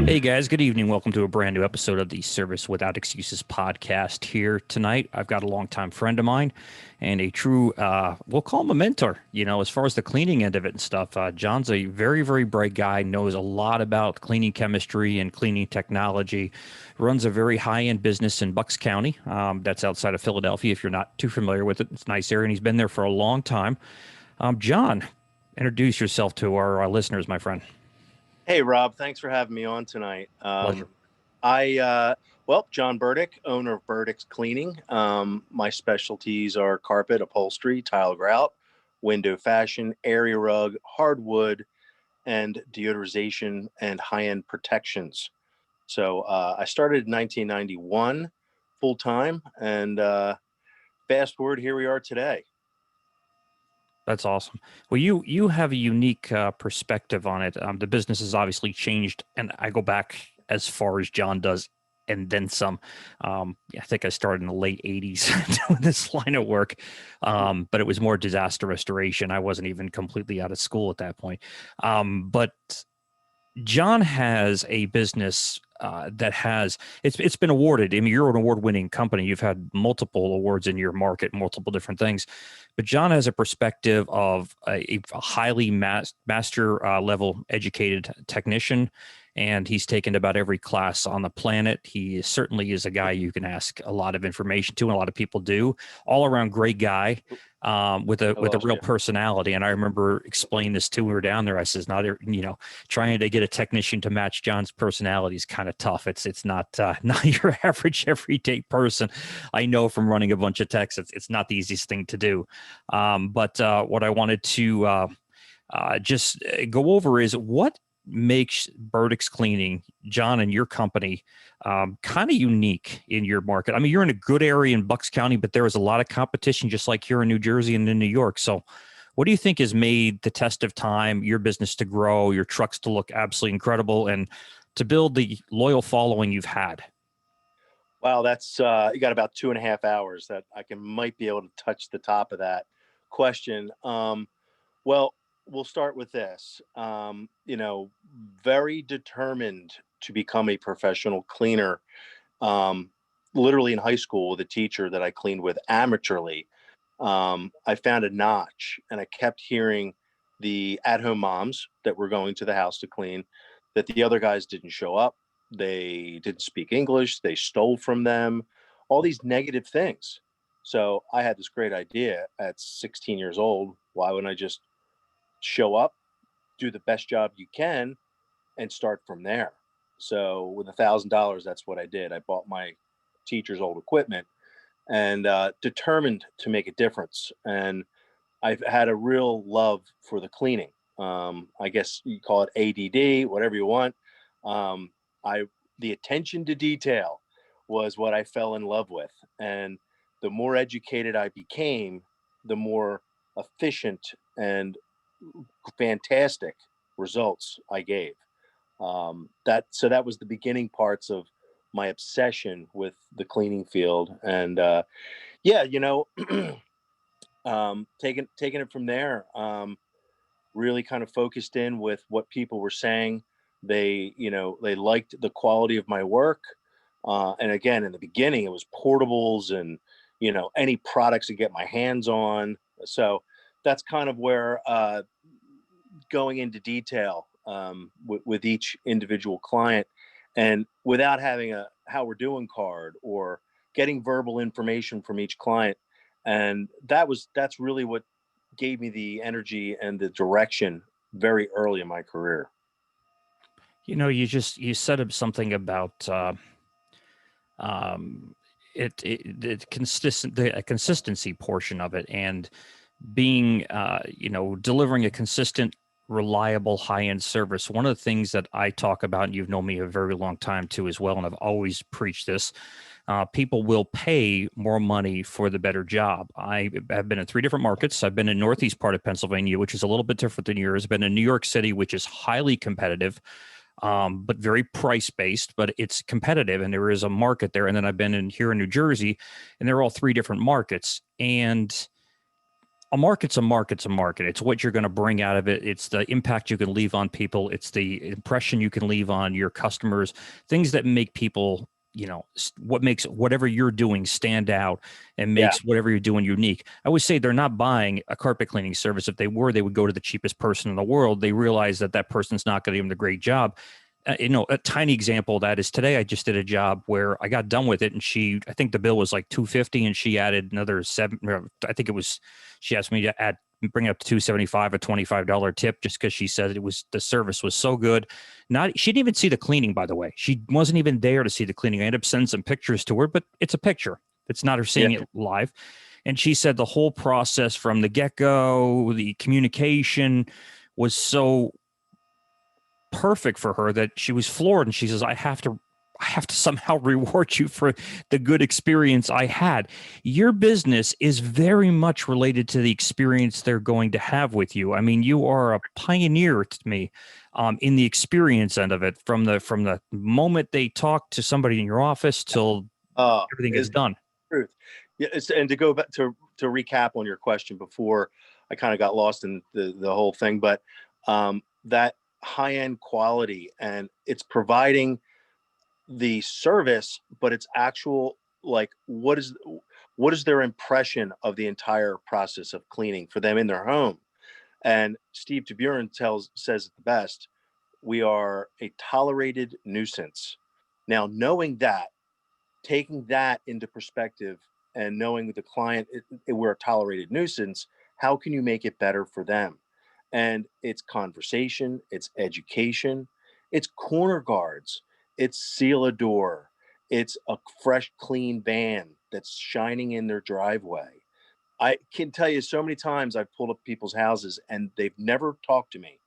Hey guys, good evening. Welcome to a brand new episode of the Service Without Excuses podcast. Here tonight, I've got a longtime friend of mine and a true, we'll call him a mentor, as far as the cleaning end of it and stuff. John's a very, very bright guy, knows a lot about cleaning chemistry and cleaning technology, runs a very high-end business in Bucks County. That's outside of Philadelphia. If you're not too familiar with it, it's a nice area, and he's been there for a long time. John, introduce yourself to our listeners, my friend. Hey, Rob, thanks for having me on tonight. Pleasure. John Burdick, owner of Burdick's Cleaning. My specialties are carpet, upholstery, tile grout, window fashion, area rug, hardwood, and deodorization and high-end protections. So I started in 1991 full-time, and fast forward, here we are today. That's awesome. Well, you have a unique perspective on it. The business has obviously changed, and I go back as far as John does, and then some. I think I started in the late 80s doing this line of work, but it was more disaster restoration. I wasn't even completely out of school at that point. But John has a business that has it's been awarded. I mean, you're an award-winning company. You've had multiple awards in your market, multiple different things. But John has a perspective of a highly master level educated technician, and he's taken about every class on the planet. He certainly is a guy you can ask a lot of information to, and a lot of people do. All around great guy with a real personality. And I remember explaining this to when we were down there. I says, trying to get a technician to match John's personality is kind of tough. It's not your average everyday person. I know from running a bunch of techs, it's not the easiest thing to do. But what I wanted to just go over is what makes Burdick's Cleaning, John, and your company kind of unique in your market. I mean, you're in a good area in Bucks County, but there is a lot of competition, just like here in New Jersey and in New York. So what do you think has made the test of time, your business to grow, your trucks to look absolutely incredible, and to build the loyal following you've had? Wow, that's you got about 2.5 hours that might be able to touch the top of that question. Well, we'll start with this. Very determined to become a professional cleaner. Literally in high school with a teacher that I cleaned with amateurly. I found a notch, and I kept hearing the at-home moms that were going to the house to clean that the other guys didn't show up. They didn't speak English. They stole from them, all these negative things. So I had this great idea at 16 years old. Why wouldn't I just show up, do the best job you can, and start from there? So with $1,000, that's what I did. I bought my teacher's old equipment and determined to make a difference. And I've had a real love for the cleaning. I guess you call it ADD, whatever you want. The attention to detail was what I fell in love with. And the more educated I became, the more efficient and fantastic results I gave. That was the beginning parts of my obsession with the cleaning field. And taking it from there, really kind of focused in with what people were saying. They liked the quality of my work. And again, in the beginning, it was portables and, any products to get my hands on. So that's kind of where going into detail with each individual client, and without having a how we're doing card or getting verbal information from each client. And that's really what gave me the energy and the direction very early in my career. You said something about the consistency portion of it, and being delivering a consistent, reliable, high-end service. One of the things that I talk about, and you've known me a very long time too as well, and I've always preached this, people will pay more money for the better job. I have been in 3 different markets. I've been in northeast part of Pennsylvania, which is a little bit different than yours. I've been in New York City, which is highly competitive, but very price-based, but it's competitive, and there is a market there. And then I've been here in New Jersey, and they're all 3 different markets. And A market's a market's a market. It's what you're going to bring out of it. It's the impact you can leave on people. It's the impression you can leave on your customers, things that make people, what makes whatever you're doing stand out and Yeah. makes whatever you're doing unique. I always say they're not buying a carpet cleaning service. If they were, they would go to the cheapest person in the world. They realize that that person's not going to give them the great job. A tiny example of that is today I just did a job where I got done with it, and I think the bill was like $250, and she added another seven. I think it was, she asked me to bring it up to $275, a $25 tip, just because she said the service was so good. She didn't even see the cleaning, by the way. She wasn't even there to see the cleaning. I ended up sending some pictures to her, but it's a picture. It's not her seeing it live. And she said the whole process from the get-go, the communication was so perfect for her that she was floored, and she says, I have to somehow reward you for the good experience I had. Your business is very much related to the experience they're going to have with you. I mean, you are a pioneer to me in the experience end of it, from the moment they talk to somebody in your office till everything is done. Truth. Yeah, and to go back to recap on your question before I kind of got lost in the whole thing, but that high-end quality, and it's providing the service, but it's actual, like, what is their impression of the entire process of cleaning for them in their home. And Steve DeBuren says it the best: we are a tolerated nuisance. Now, knowing that, taking that into perspective, and knowing that the client, we're a tolerated nuisance, how can you make it better for them? And it's conversation, it's education, it's corner guards, it's seal a door, it's a fresh, clean van that's shining in their driveway. I can tell you so many times I've pulled up people's houses and they've never talked to me.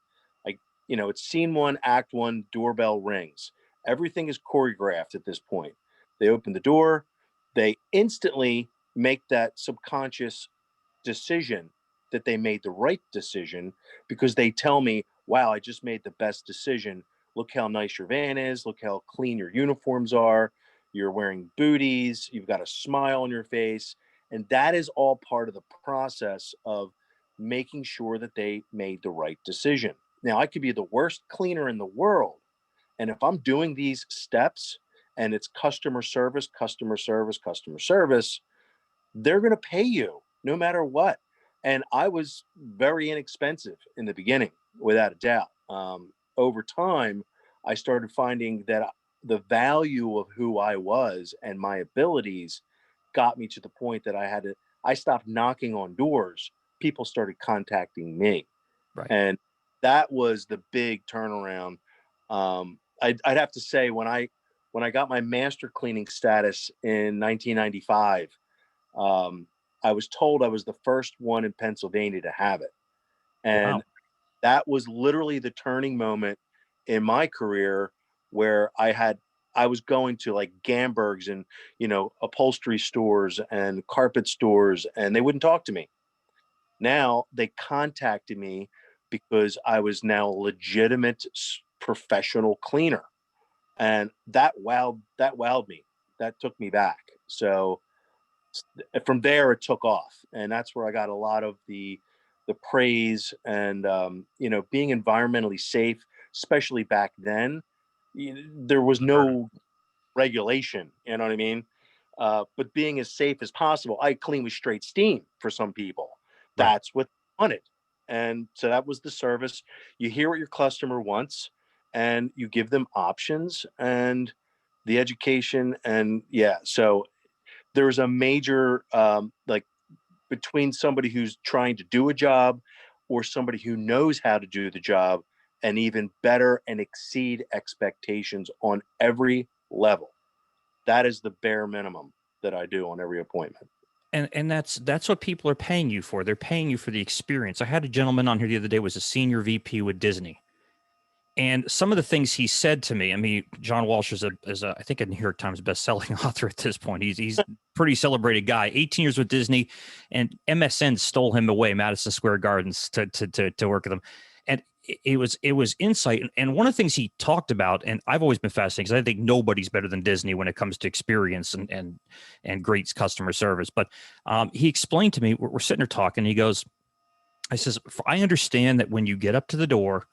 Like, it's scene one, act one, doorbell rings. Everything is choreographed at this point. They open the door, they instantly make that subconscious decision that they made the right decision, because they tell me, wow, I just made the best decision. Look how nice your van is. Look how clean your uniforms are. You're wearing booties. You've got a smile on your face. And that is all part of the process of making sure that they made the right decision. Now, I could be the worst cleaner in the world, and if I'm doing these steps and it's customer service, customer service, customer service, they're going to pay you no matter what. And I was very inexpensive in the beginning, without a doubt. Over time, I started finding that the value of who I was and my abilities got me to the point that I stopped knocking on doors. People started contacting me. Right. And that was the big turnaround. I'd have to say, when I got my master cleaning status in 1995, I was told I was the first one in Pennsylvania to have it. And wow. That was literally the turning moment in my career, where I was going to like Gamberg's and, upholstery stores and carpet stores, and they wouldn't talk to me. Now they contacted me because I was now a legitimate professional cleaner. And that wowed me. That took me back. So from there it took off, and that's where I got a lot of the praise. And being environmentally safe, especially back then, there was no regulation, you know what I mean? But being as safe as possible, I clean with straight steam. For some people, Right. that's what they wanted. And so that was the service. You hear what your customer wants, and you give them options and the education. And yeah, so there's a major like, between somebody who's trying to do a job or somebody who knows how to do the job, and even better and exceed expectations on every level. That is the bare minimum that I do on every appointment. And that's what people are paying you for. They're paying you for the experience. I had a gentleman on here the other day, was a senior VP with Disney. And some of the things he said to me, I mean, John Walsh is I think a New York Times best-selling author at this point. He's a pretty celebrated guy. 18 years with Disney, and MSN stole him away, Madison Square Gardens, to work with him. And it was insight. And one of the things he talked about, and I've always been fascinated because I think nobody's better than Disney when it comes to experience and great customer service. But he explained to me, we're sitting there talking, he goes, I says, I understand that when you get up to the door,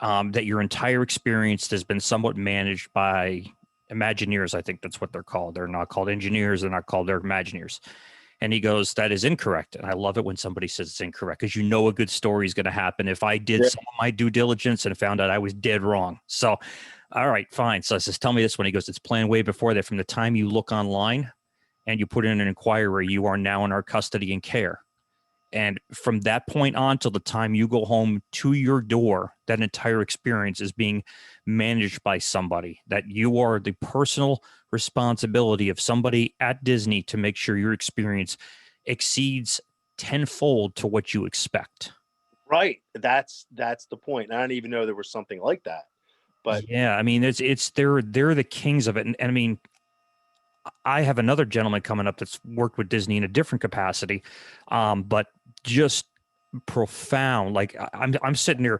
that your entire experience has been somewhat managed by Imagineers. I think that's what they're called. They're not called engineers. They're not called, they're Imagineers. And he goes, that is incorrect. And I love it when somebody says it's incorrect, because you know a good story is going to happen if I did Yeah. some of my due diligence and found out I was dead wrong. So, all right, fine. So I says, tell me this one. He goes, it's planned way before that. From the time you look online and you put in an inquiry, you are now in our custody and care. And from that point on till the time you go home to your door, that entire experience is being managed by somebody, that you are the personal responsibility of somebody at Disney to make sure your experience exceeds tenfold to what you expect. Right. That's the point. I didn't even know there was something like that. But Yeah, I mean, they're the kings of it. And I mean, I have another gentleman coming up that's worked with Disney in a different capacity, but just profound. Like I'm sitting there,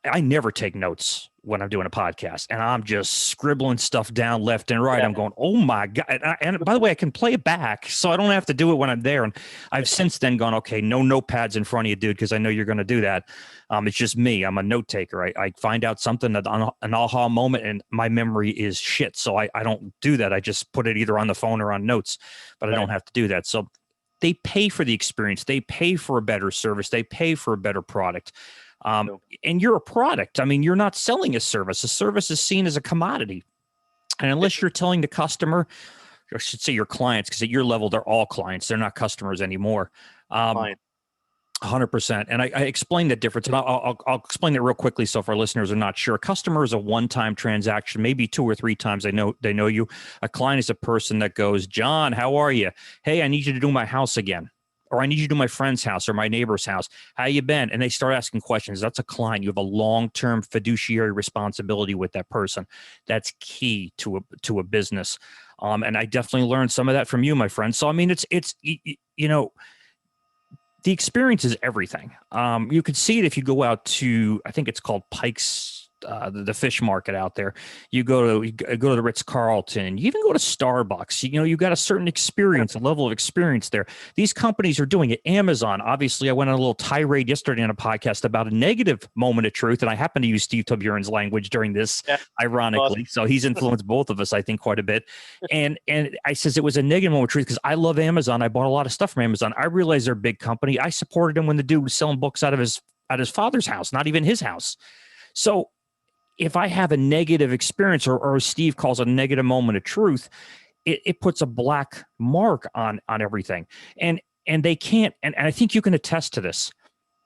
I never take notes when I'm doing a podcast, and I'm just scribbling stuff down left and right. yeah, I'm going, oh my God. And by the way, I can play it back, so I don't have to do it when I'm there. And I've since then gone, okay, no notepads in front of you, dude, because I know you're going to do that. It's just me. I'm a note taker. I find out something, an aha moment, and my memory is shit. So I don't do that. I just put it either on the phone or on notes, but I don't have to do that. So they pay for the experience. They pay for a better service. They pay for a better product. And you're a product. I mean, you're not selling a service. A service is seen as a commodity. And unless you're telling the customer, or I should say your clients, because at your level, they're all clients. They're not customers anymore. fine. 100%. And I explained that difference. And I'll explain it real quickly. So if our listeners are not sure, a customer is a one-time transaction, maybe 2 or 3 times they know you. A client is a person that goes, John, how are you? Hey, I need you to do my house again. Or I need you to do my friend's house or my neighbor's house. How you been? And they start asking questions. That's a client. You have a long-term fiduciary responsibility with that person. That's key to a business. And I definitely learned some of that from you, my friend. So, I mean, it's the experience is everything. You could see it if you go out to, I think it's called Pike's, the fish market out there. You go to the Ritz-Carlton. You even go to Starbucks. You got a certain experience, a level of experience there. These companies are doing it. Amazon, obviously, I went on a little tirade yesterday on a podcast about a negative moment of truth, and I happen to use Steve Toburin's language during this, ironically. So he's influenced both of us, I think, quite a bit. And I says it was a negative moment of truth because I love Amazon. I bought a lot of stuff from Amazon. I realized they're a big company. I supported him when the dude was selling books out of his father's house, not even his house. So if I have a negative experience, or Steve calls a negative moment of truth, it puts a black mark on everything. And they can't, and I think you can attest to this.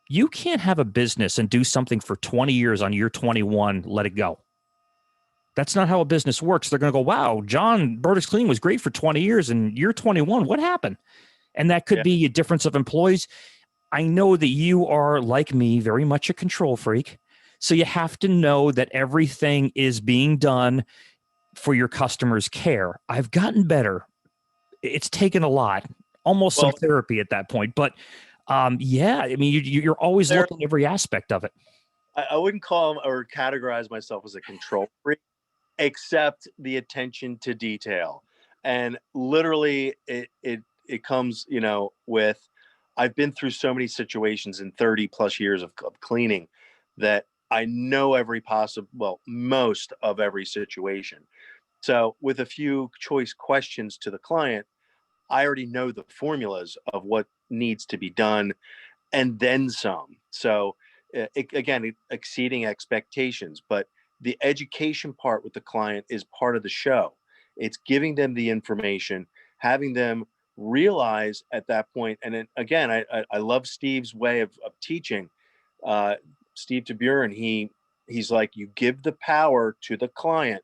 You can't have a business and do something for 20 years on year 21, let it go. That's not how a business works. They're going to go, wow, John Burdick's Cleaning was great for 20 years. And year 21, what happened? And that could be a difference of employees. I know that you are, like me, very much a control freak. So you have to know that everything is being done for your customers' care. I've gotten better. It's taken a lot, almost some therapy at that point. But I mean, you're always looking at every aspect of it. I wouldn't call or categorize myself as a control freak, except the attention to detail. And literally it comes, with, I've been through so many situations in 30 plus years of cleaning that I know most of every situation. So with a few choice questions to the client, I already know the formulas of what needs to be done and then some. So again, exceeding expectations, but the education part with the client is part of the show. It's giving them the information, having them realize at that point. And then, again, I love Steve's way of teaching. Steve Taburin, he's like, you give the power to the client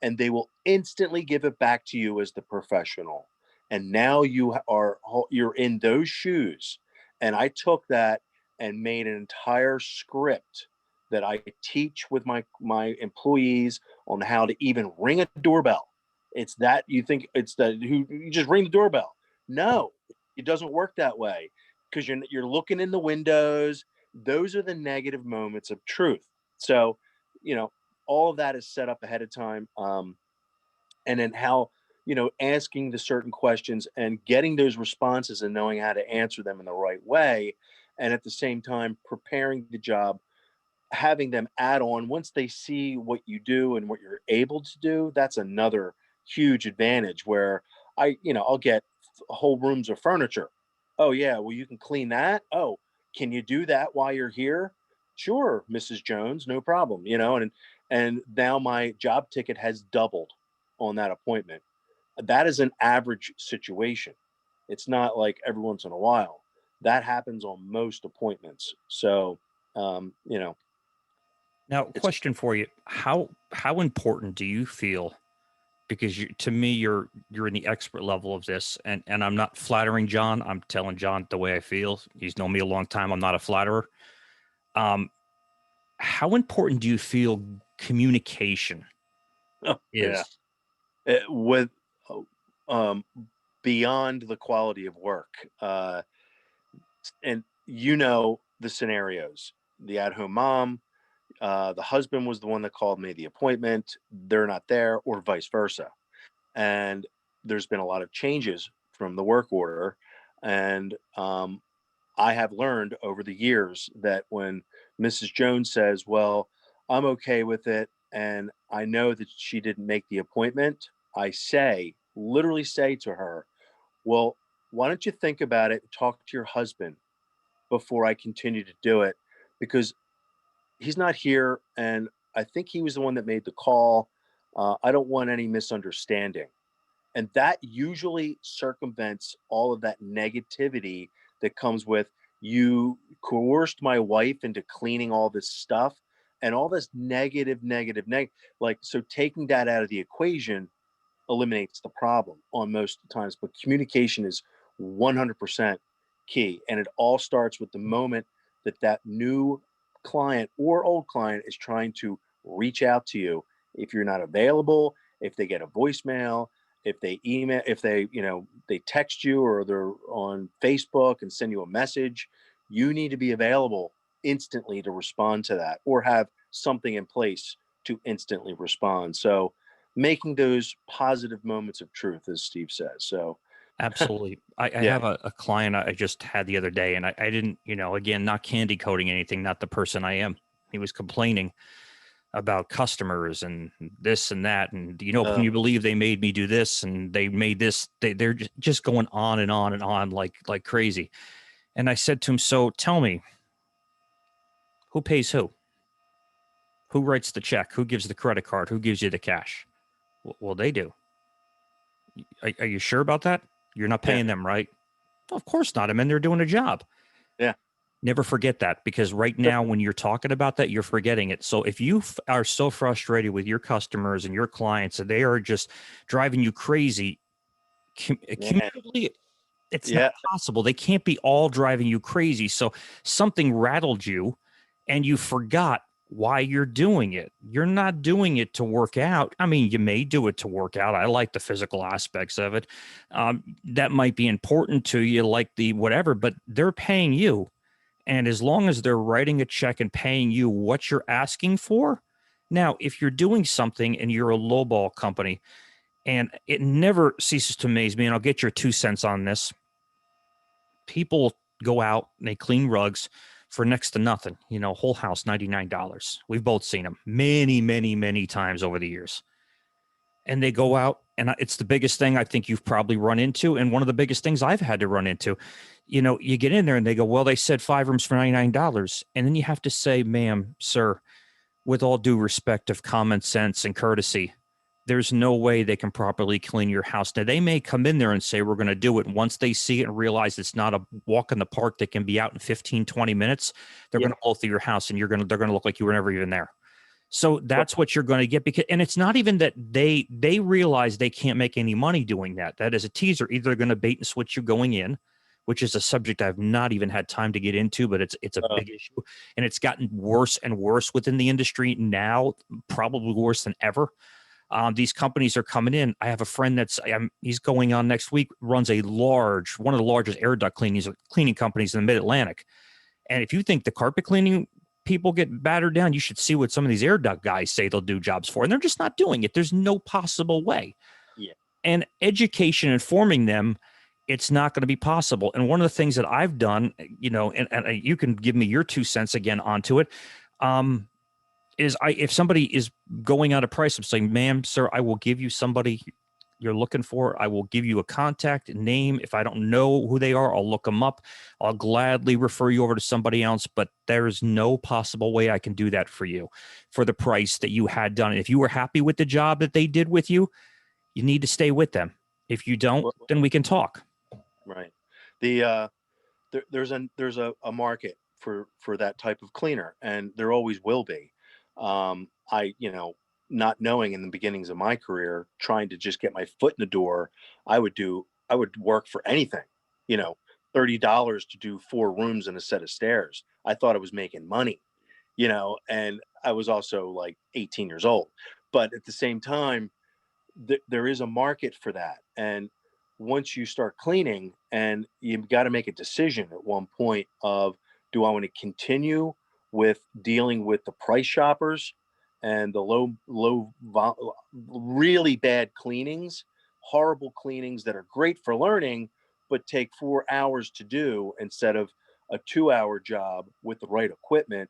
and they will instantly give it back to you as the professional. And now you're in those shoes. And I took that and made an entire script that I teach with my employees on how to even ring a doorbell. It's that you think it's you just ring the doorbell. No, it doesn't work that way, because you're looking in the windows. Those are the negative moments of truth. So, you know, all of that is set up ahead of time. And then how, asking the certain questions and getting those responses and knowing how to answer them in the right way. And at the same time, preparing the job, having them add on once they see what you do and what you're able to do. That's another huge advantage where I'll get whole rooms of furniture. Oh yeah, well you can clean that. Oh, can you do that while you're here? Sure, Mrs. Jones, no problem. And now my job ticket has doubled on that appointment. That is an average situation. It's not like every once in a while. That happens on most appointments. So, you know, Now, it's question for you: how important do you feel? Because to me, you're in the expert level of this, and I'm not flattering John. I'm telling John the way I feel. He's known me a long time. I'm not a flatterer. Um, how important do you feel communication oh, yeah. is? With oh, um, beyond the quality of work, and the scenarios. The at-home mom, the husband was the one that called me the appointment. They're not there, or vice versa. And there's been a lot of changes from the work order, and I have learned over the years that when Mrs. Jones says, "Well, I'm okay with it," and I know that she didn't make the appointment, I literally say to her, "Well, why don't you think about it? Talk to your husband before I continue to do it, because he's not here, and I think he was the one that made the call. I don't want any misunderstanding." And that usually circumvents all of that negativity that comes with, you coerced my wife into cleaning all this stuff and all this negative. Like, so taking that out of the equation eliminates the problem on most times. But communication is 100% key. And it all starts with the moment that that new client or old client is trying to reach out to you. If you're not available, if they get a voicemail, if they email, if they text you, or they're on Facebook and send you a message, you need to be available instantly to respond to that, or have something in place to instantly respond. So making those positive moments of truth, as Steve says. So Absolutely. I yeah, have a client I just had the other day, and I didn't, again, not candy coating anything, not the person I am. He was complaining about customers and this and that. And, can uh, you believe they made me do this? And they made this, they're just going on and on and on like crazy. And I said to him, so tell me, who pays who? Who writes the check? Who gives the credit card? Who gives you the cash? Well, they do. Are you sure about that? You're not yeah, paying them, right? Well, of course not. I mean, they're doing a job. yeah, Never forget that, because right now, when you're talking about that, you're forgetting it. So if you are so frustrated with your customers and your clients and they are just driving you crazy, yeah, cumulatively, it's not yeah, possible. They can't be all driving you crazy. So something rattled you and you forgot why you're doing it. You're not doing it to work out. I mean, you may do it to work out. I like the physical aspects of it. That might be important to you, like the whatever, but they're paying you. And as long as they're writing a check and paying you what you're asking for. Now, if you're doing something and you're a lowball company, and it never ceases to amaze me, and I'll get your 2 cents on this. People go out and they clean rugs for next to nothing, whole house, $99. We've both seen them many, many, many times over the years. And they go out, and it's the biggest thing I think you've probably run into, and one of the biggest things I've had to run into. You get in there and they go, well, they said 5 rooms for $99. And then you have to say, ma'am, sir, with all due respect of common sense and courtesy, there's no way they can properly clean your house. Now, they may come in there and say, we're going to do it. And once they see it and realize it's not a walk in the park that can be out in 15, 20 minutes, they're yeah. going to blow through your house, and they're going to look like you were never even there. So that's what you're going to get, and it's not even that they realize they can't make any money doing that. That is a teaser. Either they're going to bait and switch you going in, which is a subject I've not even had time to get into, but it's a Uh, big issue, and it's gotten worse and worse within the industry now, probably worse than ever. These companies are coming in. I have a friend he's going on next week, runs one of the largest air duct cleaning companies in the Mid Atlantic. And if you think the carpet cleaning people get battered down, you should see what some of these air duct guys say they'll do jobs for. And they're just not doing it. There's no possible way. Yeah. And education, informing them, it's not going to be possible. And one of the things that I've done, and you can give me your 2 cents again onto it, is if somebody is going out of price, I'm saying, ma'am, sir, I will give you somebody you're looking for. I will give you a contact name. If I don't know who they are, I'll look them up. I'll gladly refer you over to somebody else, but there is no possible way I can do that for you for the price that you had done. If you were happy with the job that they did with you, you need to stay with them. If you don't, then we can talk. Right. There's a market for that type of cleaner, and there always will be. Not knowing in the beginnings of my career, trying to just get my foot in the door, I would work for anything, $30 to do 4 rooms and a set of stairs. I thought I was making money, and I was also like 18 years old. But at the same time, there is a market for that. And once you start cleaning, and you've got to make a decision at one point of, do I want to continue with dealing with the price shoppers and the really bad cleanings, horrible cleanings that are great for learning, but take 4 hours to do instead of a 2-hour job with the right equipment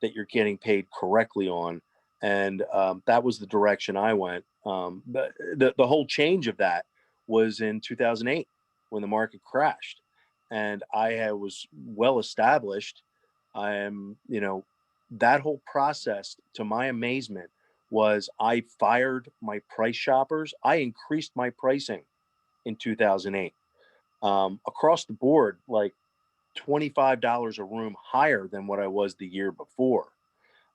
that you're getting paid correctly on. And that was the direction I went. The whole change of that was in 2008 when the market crashed, and I was well established. I am, that whole process, to my amazement, was I fired my price shoppers. I increased my pricing in 2008 across the board, like $25 a room higher than what I was the year before.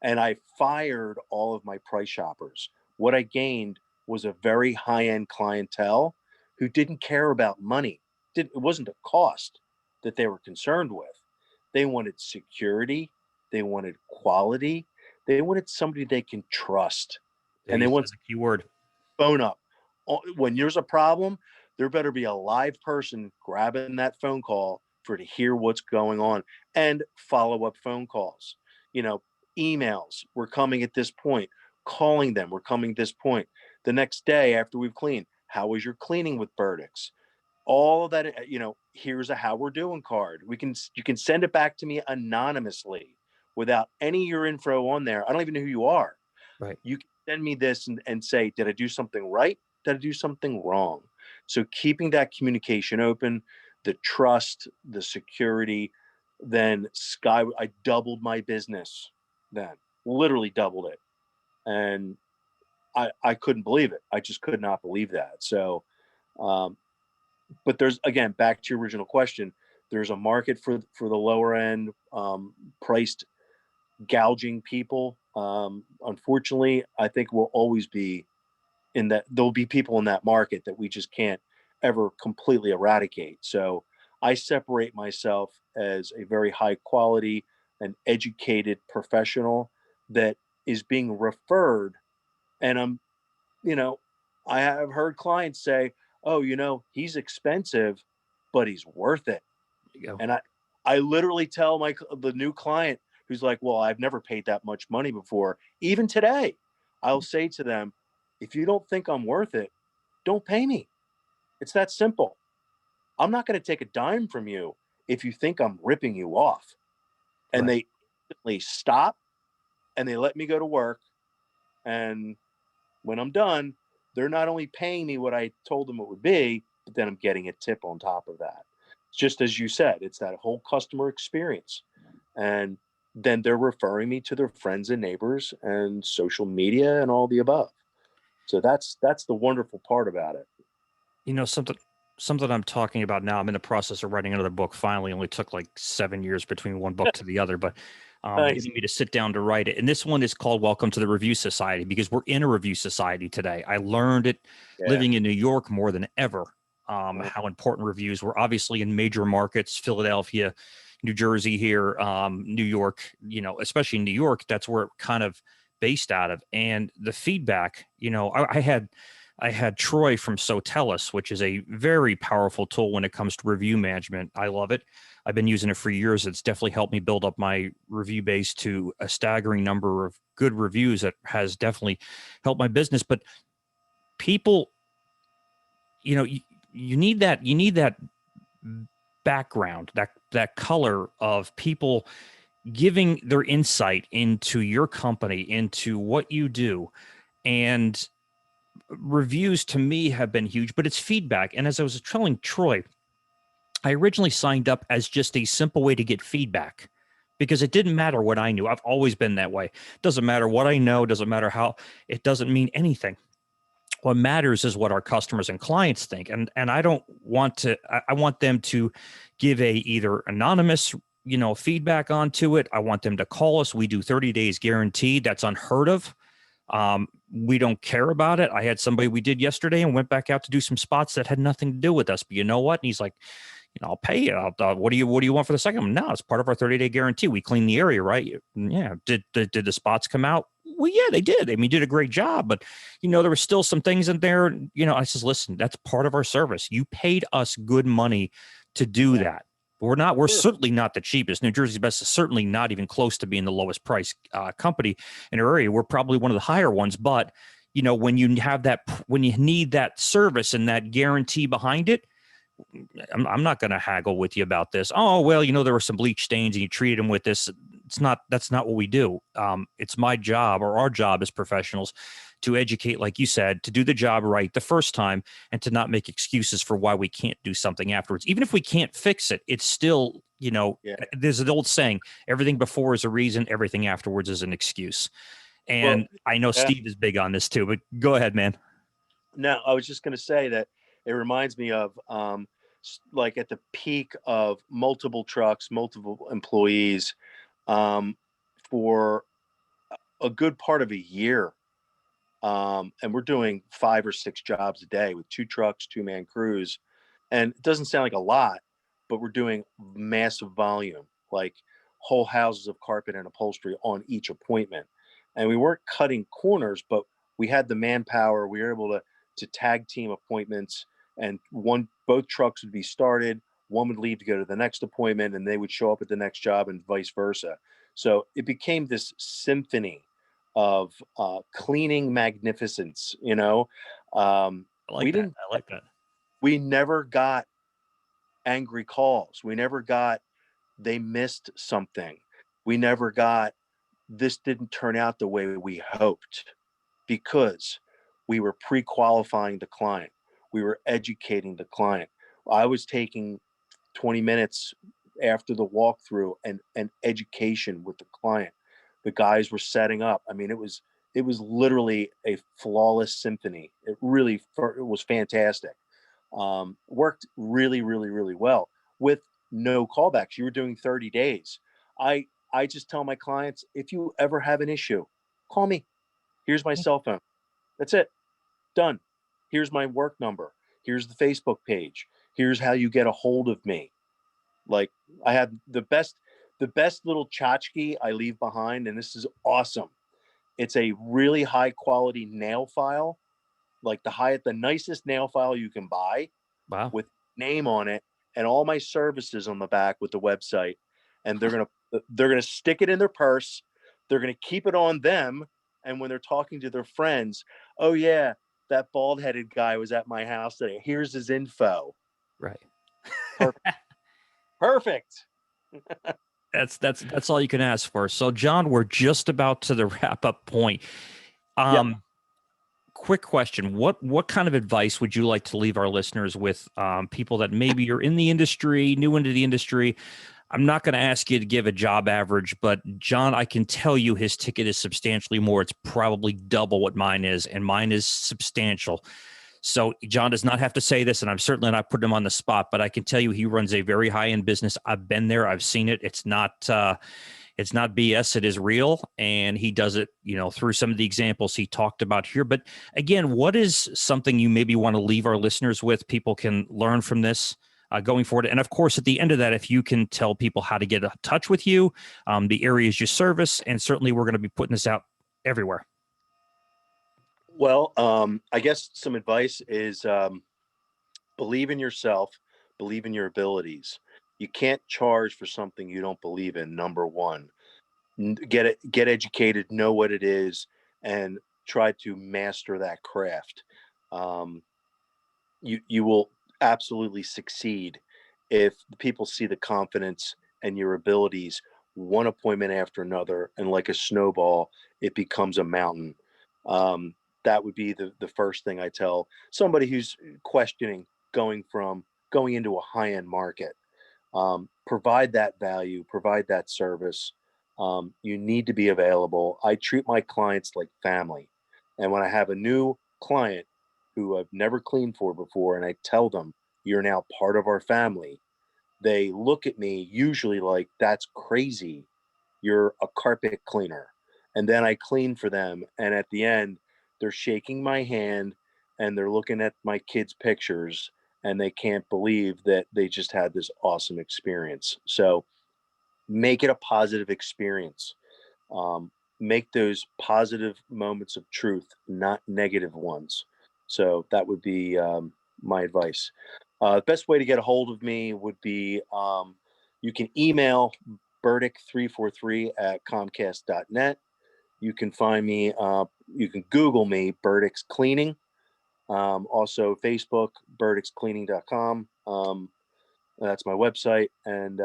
And I fired all of my price shoppers. What I gained was a very high-end clientele who didn't care about money. It wasn't a cost that they were concerned with. They wanted security. They wanted quality. They wanted somebody they can trust. There And they you want said the key word. phone up. When there's a problem, there better be a live person grabbing that phone call to hear what's going on, and follow-up phone calls. Emails, we're coming at this point. Calling them, we're coming at this point. The next day after we've cleaned, how was your cleaning with Burdick's? All of that, here's a how we're doing card. You can send it back to me anonymously without any of your info on there. I don't even know who you are. Right. You can send me this and say, did I do something right? Did I do something wrong? So keeping that communication open, the trust, the security, then I doubled my business then, literally doubled it. And I couldn't believe it. I just could not believe that. So, but there's, again, back to your original question, there's a market for the lower end, priced gouging people. Unfortunately, I think we'll always be in that. There'll be people in that market that we just can't ever completely eradicate. So I separate myself as a very high quality and educated professional that is being referred. And I have heard clients say, oh, he's expensive, but he's worth it. There you go. And I literally tell the new client who's like, well, I've never paid that much money before. Even today, I'll say to them, if you don't think I'm worth it, don't pay me. It's that simple. I'm not going to take a dime from you if you think I'm ripping you off. And Right. they instantly stop and they let me go to work. And when I'm done, they're not only paying me what I told them it would be, but then I'm getting a tip on top of that. Just as you said, it's that whole customer experience. And then they're referring me to their friends and neighbors and social media and all the above. So that's the wonderful part about it. Something I'm talking about now. I'm in the process of writing another book. Finally, only took like 7 years between one book to the other, but Nice. getting me to sit down to write it. And this one is called Welcome to the Review Society, because we're in a review society today. I learned it living in New York more than ever, how important reviews were. Obviously in major markets, Philadelphia, New Jersey here, New York, especially in New York, that's where it kind of based out of. And the feedback, I had I had Troy from Sotellus, which is a very powerful tool when it comes to review management. I love it. I've been using it for years. It's definitely helped me build up my review base to a staggering number of good reviews that has definitely helped my business. But people, you need that background, that color of people giving their insight into your company, into what you do. And reviews to me have been huge, but it's feedback. And as I was telling Troy, I originally signed up as just a simple way to get feedback because it didn't matter what I knew. I've always been that way. Doesn't matter what I know, doesn't matter how, it doesn't mean anything. What matters is what our customers and clients think. And I don't want to, I want them to give a either anonymous, feedback onto it. I want them to call us. We do 30 days guaranteed. That's unheard of. We don't care about it. I had somebody we did yesterday and went back out to do some spots that had nothing to do with us. But you know what? And he's like, I'll pay you. What do you want for the second one? No, it's part of our 30-day guarantee. We clean the area, right? Yeah. Did the spots come out? Well, yeah, they did. I mean, did a great job, but there were still some things in there. I says, listen, that's part of our service. You paid us good money to do that. We're certainly not the cheapest. New Jersey's Best is certainly not even close to being the lowest price company in our area. We're probably one of the higher ones, but when you have that, when you need that service and that guarantee behind it, I'm not going to haggle with you about this. Oh, well, there were some bleach stains and you treated them with this. That's not what we do. It's my job, or our job as professionals, to educate, like you said, to do the job right the first time and to not make excuses for why we can't do something afterwards. Even if we can't fix it, it's still, there's an old saying, everything before is a reason, everything afterwards is an excuse. And I know Steve is big on this too, but go ahead, man. No, I was just going to say that it reminds me of like at the peak of multiple trucks, multiple employees, for a good part of a year. And we're doing 5 or 6 jobs a day with 2 trucks, 2-man crews. And it doesn't sound like a lot, but we're doing massive volume, like whole houses of carpet and upholstery on each appointment. And we weren't cutting corners, but we had the manpower. We were able to tag team appointments, and both trucks would be started. One would leave to go to the next appointment, and they would show up at the next job, and vice versa. So it became this symphony of cleaning magnificence. I like that. We never got angry calls. We never got they missed something. We never got this didn't turn out the way we hoped, because we were pre-qualifying the client. We were educating the client. I was taking 20 minutes after the walkthrough and education with the client. The guys were setting up. I mean, it was literally a flawless symphony. It was fantastic. Worked really, really, really well with no callbacks. You were doing 30 days. I just tell my clients, if you ever have an issue, call me. Here's my cell phone. That's it. Done. Here's my work number. Here's the Facebook page. Here's how you get a hold of me. Like, I have the best little tchotchke I leave behind, and this is awesome. It's a really high quality nail file, like the nicest nail file you can buy. Wow. With name on it and all my services on the back with the website. And they're gonna stick it in their purse. They're gonna keep it on them. And when they're talking to their friends, oh yeah, that bald-headed guy was at my house today. Here's his info. Right. Perfect. That's all you can ask for. So, John, we're just about to the wrap-up point. Quick question: What kind of advice would you like to leave our listeners with? People that maybe you're in the industry, new into the industry. I'm not going to ask you to give a job average, but John, I can tell you his ticket is substantially more. It's probably double what mine is, and mine is substantial. So John does not have to say this, and I'm certainly not putting him on the spot, but I can tell you he runs a very high-end business. I've been there. I've seen it. It's not BS. It is real, and he does it, through some of the examples he talked about here. But again, what is something you maybe want to leave our listeners with? People can learn from this going forward. And of course, at the end of that, if you can tell people how to get in touch with you, the areas you service, and certainly we're going to be putting this out everywhere. Well, I guess some advice is believe in yourself, believe in your abilities. You can't charge for something you don't believe in. Number one, get it, get educated, know what it is, and try to master that craft. Um, you will absolutely succeed if people see the confidence and your abilities one appointment after another, and like a snowball it becomes a mountain. um, that would be the first thing I tell somebody who's questioning going into a high-end market. Provide that value, provide that service. You need to be available. I treat my clients like family. And when I have a new client who I've never cleaned for before, and I tell them, you're now part of our family, they look at me usually like, that's crazy. You're a carpet cleaner. And then I clean for them. And at the end, they're shaking my hand and they're looking at my kids' pictures and they can't believe that they just had this awesome experience. So make it a positive experience. Um, make those positive moments of truth, not negative ones. So that would be my advice. The best way to get a hold of me would be you can email burdick343 at comcast.net. You can find me, you can Google me, Burdick's Cleaning. Also, Facebook, burdickscleaning.com. That's my website. And,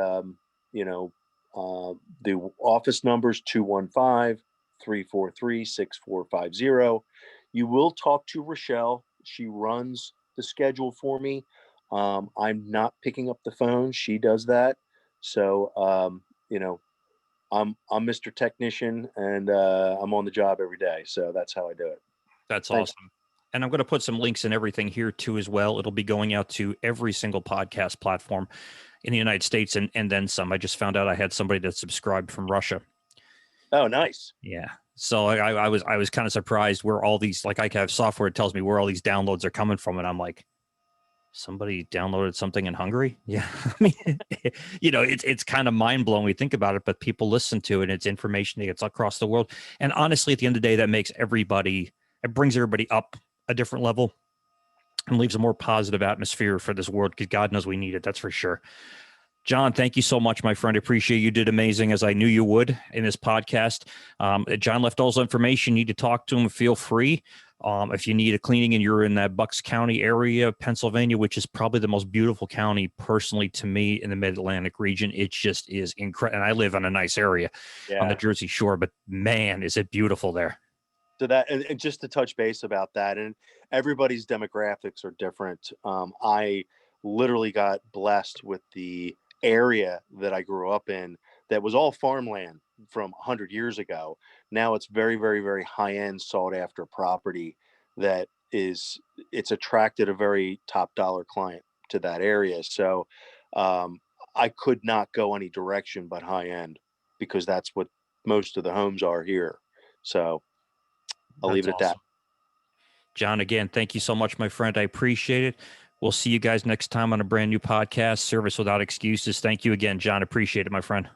you know, the office number is 215-343-6450. You will talk to Rochelle. She runs the schedule for me. I'm not picking up the phone. She does that. So, you know, I'm Mr. Technician, and I'm on the job every day. So that's how I do it. That's Thanks. awesome. And I'm going to put some links and everything here too as well. It'll be going out to every single podcast platform in the United States and then some. I just found out I had somebody that subscribed from Russia. Oh, nice. Yeah. So I was kind of surprised where all these, like, I have software that tells me where all these downloads are coming from, and I'm like, somebody downloaded something in Hungary. Yeah. I mean, it's kind of mind blowing when we think about it, but people listen to it, and it's information that gets across the world. And honestly, at the end of the day, that makes it brings everybody up a different level and leaves a more positive atmosphere for this world, because God knows we need it. That's for sure. John, thank you so much, my friend. I appreciate you did amazing, as I knew you would in this podcast. John left all his information. You need to talk to him, feel free. If you need a cleaning and you're in that Bucks County area, Pennsylvania, which is probably the most beautiful county personally to me in the Mid-Atlantic region, it just is incredible. And I live in a nice area on the Jersey Shore, but man, is it beautiful there. So that, and just to touch base about that, and everybody's demographics are different. I literally got blessed with the area that I grew up in that was all farmland from 100 years ago. Now it's very, very, very high end, sought after property that it's attracted a very top dollar client to that area. So I could not go any direction but high end, because that's what most of the homes are here. So I'll leave it at that. John, again, thank you so much, my friend. I appreciate it. We'll see you guys next time on a brand new podcast, Service Without Excuses. Thank you again, John. Appreciate it, my friend.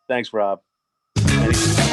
Thanks, Rob. Anything.